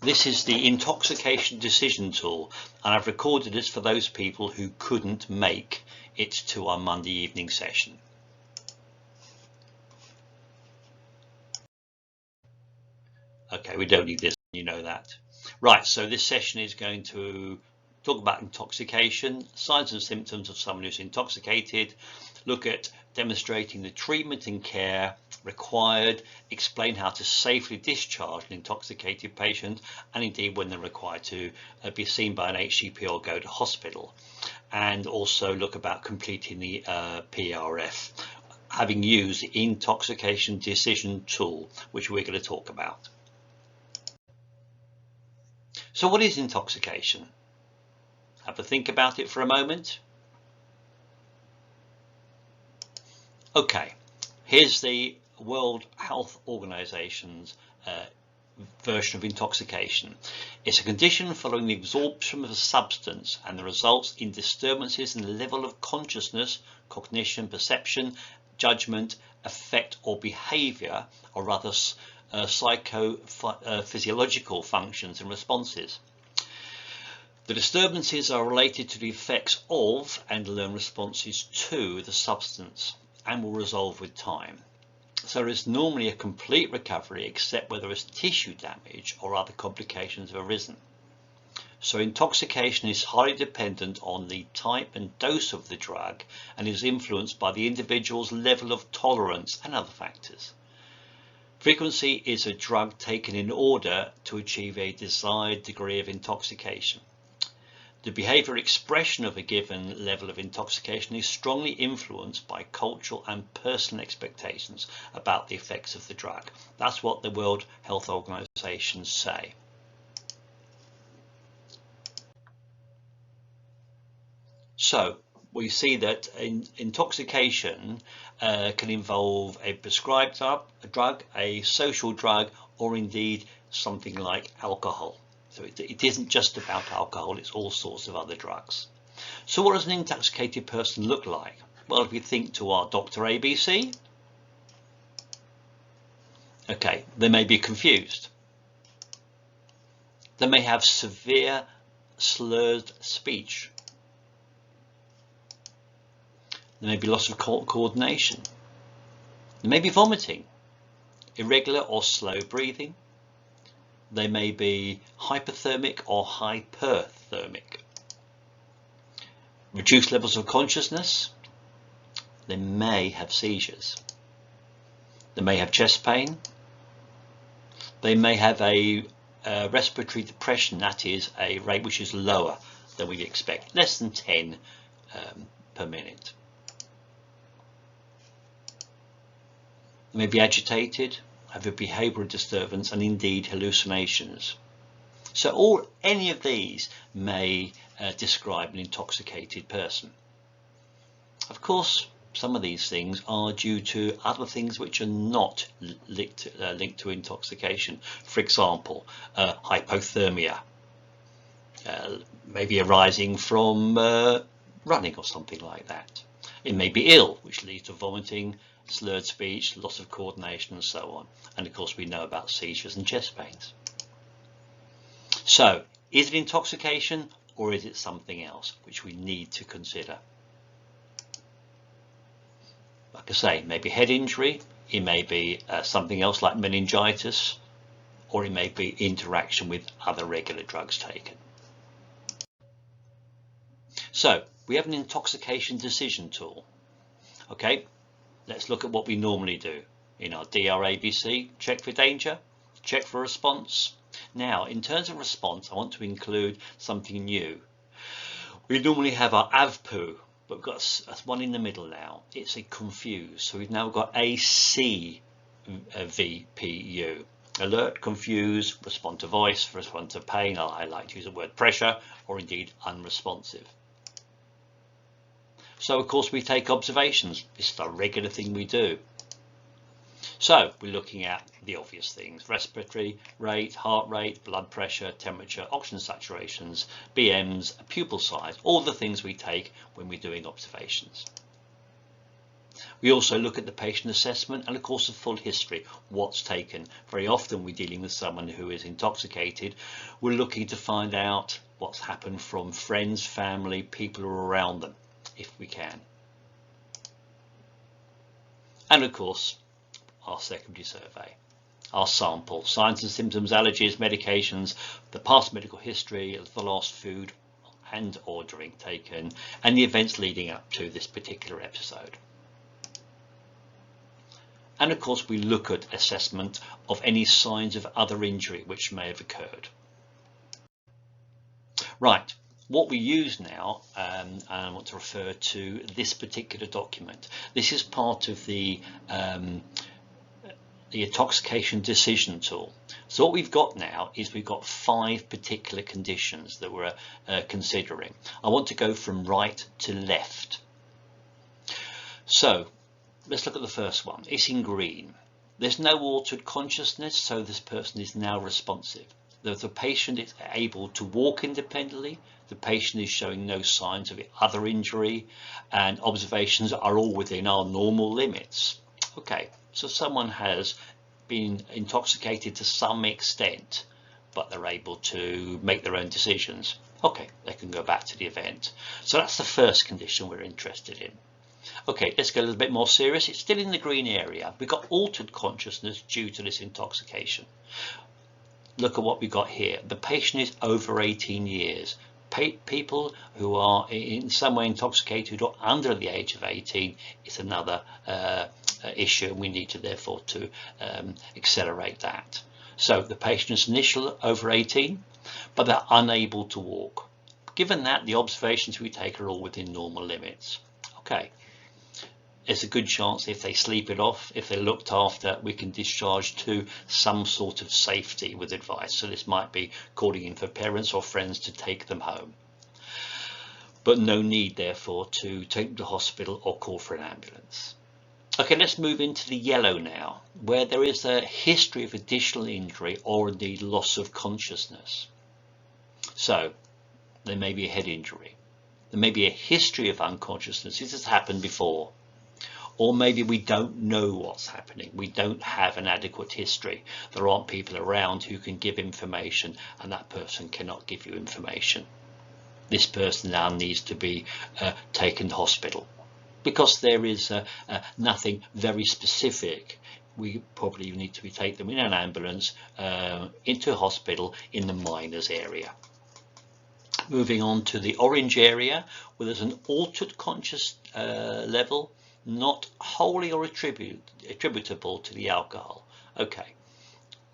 This is the intoxication decision tool, and I've recorded this for those people who couldn't make it to our Monday evening session. Okay, we don't need this, you know that. Right, so this session is going to talk about intoxication, signs and symptoms of someone who's intoxicated, look at demonstrating the treatment and care required, explain how to safely discharge an intoxicated patient, and indeed when they're required to be seen by an HCP or go to hospital, and also look about completing the PRF, having used the intoxication decision tool, which we're going to talk about. So what is intoxication? Have a think about it for a moment. Okay, here's the World Health Organization's version of intoxication. It's a condition following the absorption of a substance and the results in disturbances in the level of consciousness, cognition, perception, judgment, affect or behavior, or rather psychophysiological functions and responses. The disturbances are related to the effects of and learned responses to the substance and will resolve with time. So there is normally a complete recovery except where there is tissue damage or other complications have arisen. So intoxication is highly dependent on the type and dose of the drug and is influenced by the individual's level of tolerance and other factors. Frequency is a drug taken in order to achieve a desired degree of intoxication. The behavioral expression of a given level of intoxication is strongly influenced by cultural and personal expectations about the effects of the drug. That's what the World Health Organization say. So we see that intoxication can involve a prescribed drug, a social drug, or indeed something like alcohol. So it isn't just about alcohol, it's all sorts of other drugs. So what does an intoxicated person look like? Well, if we think to our Dr. ABC, okay, they may be confused. They may have severe slurred speech. There may be loss of coordination. There may be vomiting, irregular or slow breathing. They may be hypothermic or hyperthermic. Reduced levels of consciousness. They may have seizures. They may have chest pain. They may have a respiratory depression, that is a rate which is lower than we expect, less than 10 per minute. They may be agitated, have a behavioural disturbance and indeed hallucinations. So any of these may describe an intoxicated person. Of course, some of these things are due to other things which are not linked to intoxication. For example, hypothermia, maybe arising from running or something like that. It may be ill, which leads to vomiting, slurred speech, loss of coordination and so on. And of course we know about seizures and chest pains. So is it intoxication or is it something else which we need to consider? Like I say, maybe head injury, it may be something else like meningitis, or it may be interaction with other regular drugs taken. So we have an intoxication decision tool. Okay, let's look at what we normally do in our DRABC. Check for danger, check for response. Now, in terms of response, I want to include something new. We normally have our AVPU, but we've got one in the middle now. It's a confuse. So we've now got ACVPU. Alert, confuse, respond to voice, respond to pain. I like to use the word pressure, or indeed unresponsive. So of course we take observations. This is a regular thing we do. So we're looking at the obvious things: respiratory rate, heart rate, blood pressure, temperature, oxygen saturations, BMs, pupil size, all the things we take when we're doing observations. We also look at the patient assessment and of course the full history, what's taken. Very often we're dealing with someone who is intoxicated. We're looking to find out what's happened from friends, family, people who are around them, if we can. And of course, our secondary survey, our sample, signs and symptoms, allergies, medications, the past medical history, the last food and or drink taken, and the events leading up to this particular episode. And of course, we look at assessment of any signs of other injury which may have occurred. Right, what we use now, and I want to refer to this particular document. This is part of the intoxication decision tool. So what we've got now is we've got 5 particular conditions that we're considering. I want to go from right to left. So let's look at the first one. It's in green. There's no altered consciousness, so this person is now responsive. The patient is able to walk independently. The patient is showing no signs of other injury, and observations are all within our normal limits. Okay, so someone has been intoxicated to some extent, but they're able to make their own decisions. Okay, they can go back to the event. So that's the first condition we're interested in. Okay, let's get a little bit more serious. It's still in the green area. We've got altered consciousness due to this intoxication. Look at what we got here. The patient is over 18 years. People who are in some way intoxicated or under the age of 18 is another issue, and we need to therefore to accelerate that. So the patient is initially over 18, but they're unable to walk. Given that, the observations we take are all within normal limits. Okay. There's a good chance if they sleep it off, if they're looked after, we can discharge to some sort of safety with advice. So this might be calling in for parents or friends to take them home. But no need, therefore, to take them to hospital or call for an ambulance. Okay, let's move into the yellow now, where there is a history of additional injury or indeed loss of consciousness. So there may be a head injury. There may be a history of unconsciousness. This has happened before. Or maybe we don't know what's happening. We don't have an adequate history. There aren't people around who can give information, and that person cannot give you information. This person now needs to be taken to hospital. Because there is nothing very specific, we probably need to take them in an ambulance into hospital in the minors area. Moving on to the orange area, where there's an altered conscious level, not wholly or attributable to the alcohol. Okay,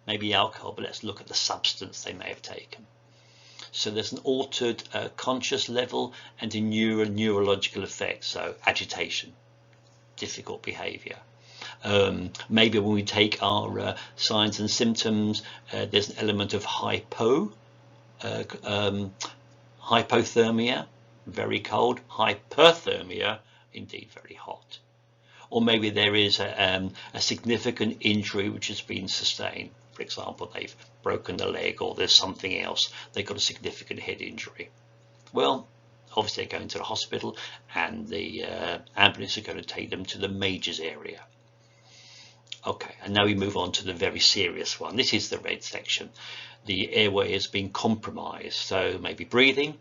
maybe alcohol, but let's look at the substance they may have taken. So there's an altered conscious level and a neurological effect, so agitation, difficult behavior. Maybe when we take our signs and symptoms, there's an element of hypothermia, very cold, hyperthermia, indeed very hot. Or maybe there is a significant injury which has been sustained. For example, they've broken the leg, or there's something else. They've got a significant head injury. Well, obviously they're going to the hospital, and the ambulance are going to take them to the majors area. Okay, and now we move on to the very serious one. This is the red section. The airway has been compromised, so maybe breathing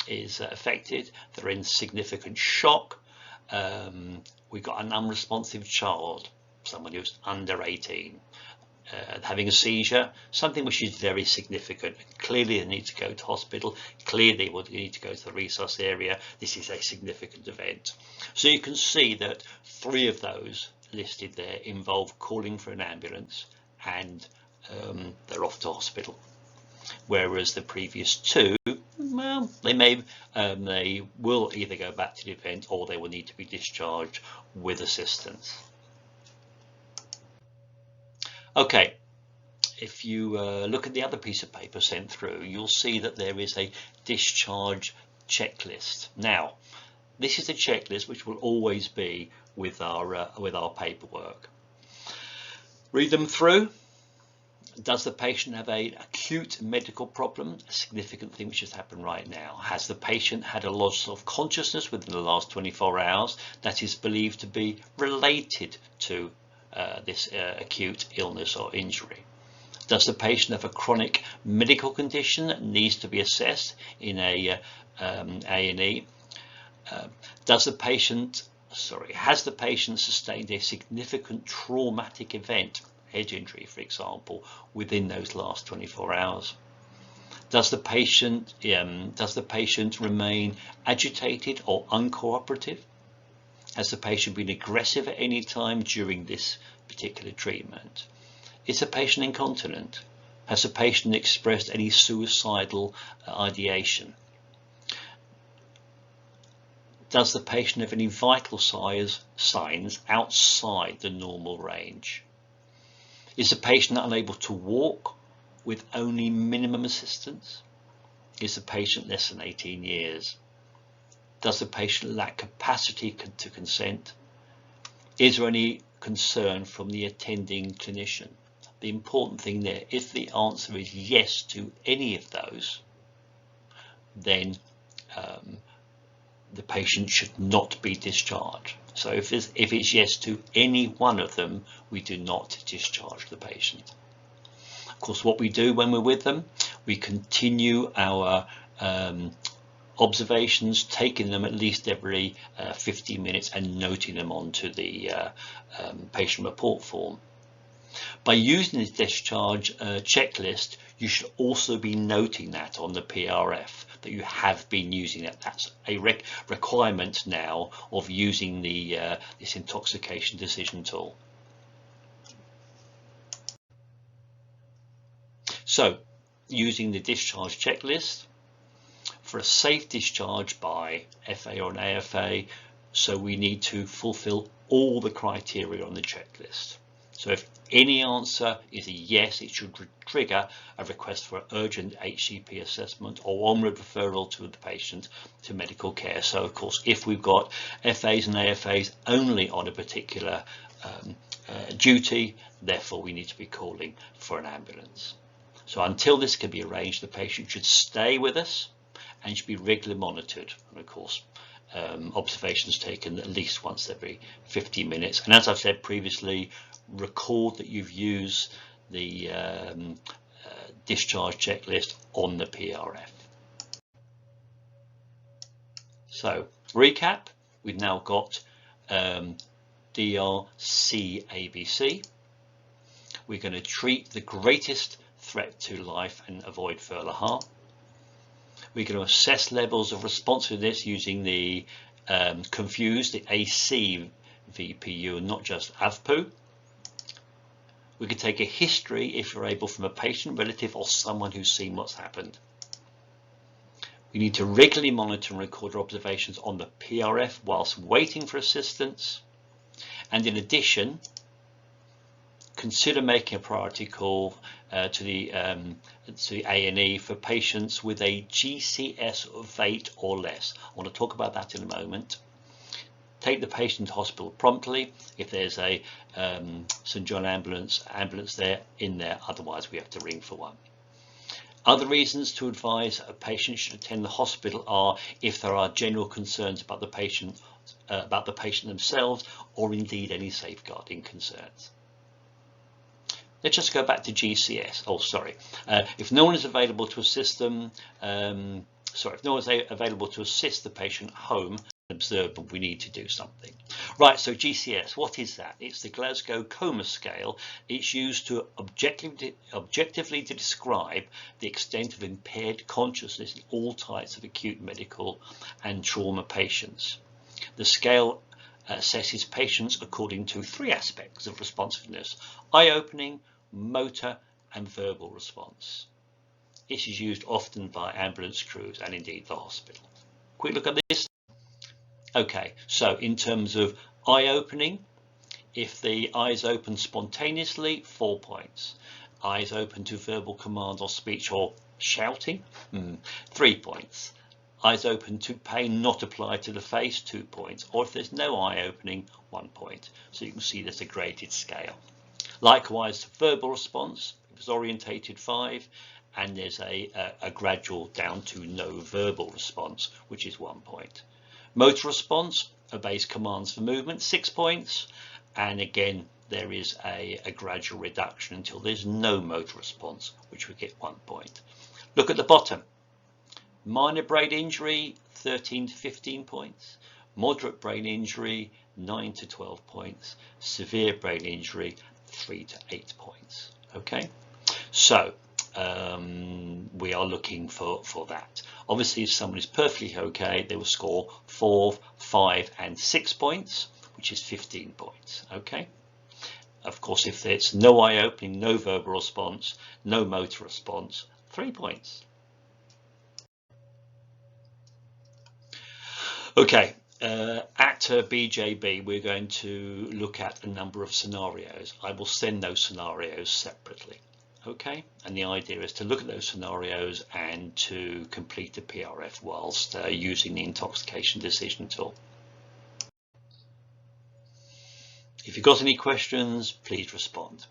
is affected. They're in significant shock. We've got an unresponsive child, someone who's under 18, having a seizure, something which is very significant. Clearly they need to go to hospital. Clearly they would need to go to the resource area. This is a significant event. So you can see that 3 of those listed there involve calling for an ambulance, and they're off to hospital. Whereas the previous 2, well, they will either go back to the event, or they will need to be discharged with assistance. Okay, if you look at the other piece of paper sent through, you'll see that there is a discharge checklist. Now, this is a checklist which will always be with our paperwork. Read them through. Does the patient have an acute medical problem? A significant thing which has happened right now. Has the patient had a loss of consciousness within the last 24 hours that is believed to be related to this acute illness or injury? Does the patient have a chronic medical condition that needs to be assessed in a A&E? Has the patient sustained a significant traumatic event, head injury for example, within those last 24 hours? Does the patient remain agitated or uncooperative? Has the patient been aggressive at any time during this particular treatment? Is the patient incontinent? Has the patient expressed any suicidal ideation? Does the patient have any vital signs outside the normal range? Is the patient unable to walk with only minimum assistance? Is the patient less than 18 years? Does the patient lack capacity to consent? Is there any concern from the attending clinician? The important thing there, if the answer is yes to any of those, then the patient should not be discharged. So if it's yes to any one of them, we do not discharge the patient. Of course, what we do when we're with them, we continue our observations, taking them at least every 15 minutes and noting them onto the patient report form. By using this discharge checklist, you should also be noting that on the PRF, that you have been using it. That's a requirement now of using the this intoxication decision tool. So, using the discharge checklist for a safe discharge by FA or an AFA, so we need to fulfill all the criteria on the checklist. So if any answer is a yes, it should trigger a request for urgent HCP assessment or onward referral to the patient to medical care. So of course, if we've got FAs and AFAs only on a particular duty, therefore we need to be calling for an ambulance. So until this can be arranged, the patient should stay with us and should be regularly monitored. And of course, observations taken at least once every 50 minutes. And as I've said previously, record that you've used the discharge checklist on the PRF. So recap, we've now got DRC ABC. We're going to treat the greatest threat to life and avoid further harm. We're going to assess levels of responsiveness using the confused, the AC VPU and not just AVPU. We can take a history, if you're able, from a patient, relative or someone who's seen what's happened. We need to regularly monitor and record our observations on the PRF whilst waiting for assistance. And in addition, consider making a priority call to the A&E for patients with a GCS of 8 or less. I want to talk about that in a moment. Take the patient to hospital promptly if there's a St John ambulance there, otherwise we have to ring for one. Other reasons to advise a patient should attend the hospital are if there are general concerns about the patient themselves, or indeed any safeguarding concerns. Let's just go back to GCS. Oh, sorry. If no one is available to assist them, if no one is available to assist the patient home, observe them, we need to do something. Right, so GCS, what is that? It's the Glasgow Coma Scale. It's used to objectively to describe the extent of impaired consciousness in all types of acute medical and trauma patients. The scale assesses patients according to 3 aspects of responsiveness: eye-opening, motor and verbal response. This is used often by ambulance crews and indeed the hospital. Quick look at this. Okay, so in terms of eye-opening, if the eyes open spontaneously, 4 points. Eyes open to verbal command or speech or shouting, 3 points. Eyes open to pain not applied to the face, 2 points. Or if there's no eye opening, 1 point. So you can see there's a graded scale. Likewise, verbal response, was orientated 5, and there's a gradual down to no verbal response, which is 1 point. Motor response obeys commands for movement, 6 points, and again there is a gradual reduction until there's no motor response, which we get 1 point. Look at the bottom. Minor brain injury, 13 to 15 points. Moderate brain injury, 9 to 12 points. Severe brain injury, 3 to 8 points. Okay, so we are looking for that. Obviously, if someone is perfectly okay, they will score 4, 5, and 6 points, which is 15 points. Okay. Of course, if there's no eye opening, no verbal response, no motor response, 3 points. Okay, at BJB, we're going to look at a number of scenarios. I will send those scenarios separately. Okay, and the idea is to look at those scenarios and to complete the PRF whilst using the intoxication decision tool. If you've got any questions, please respond.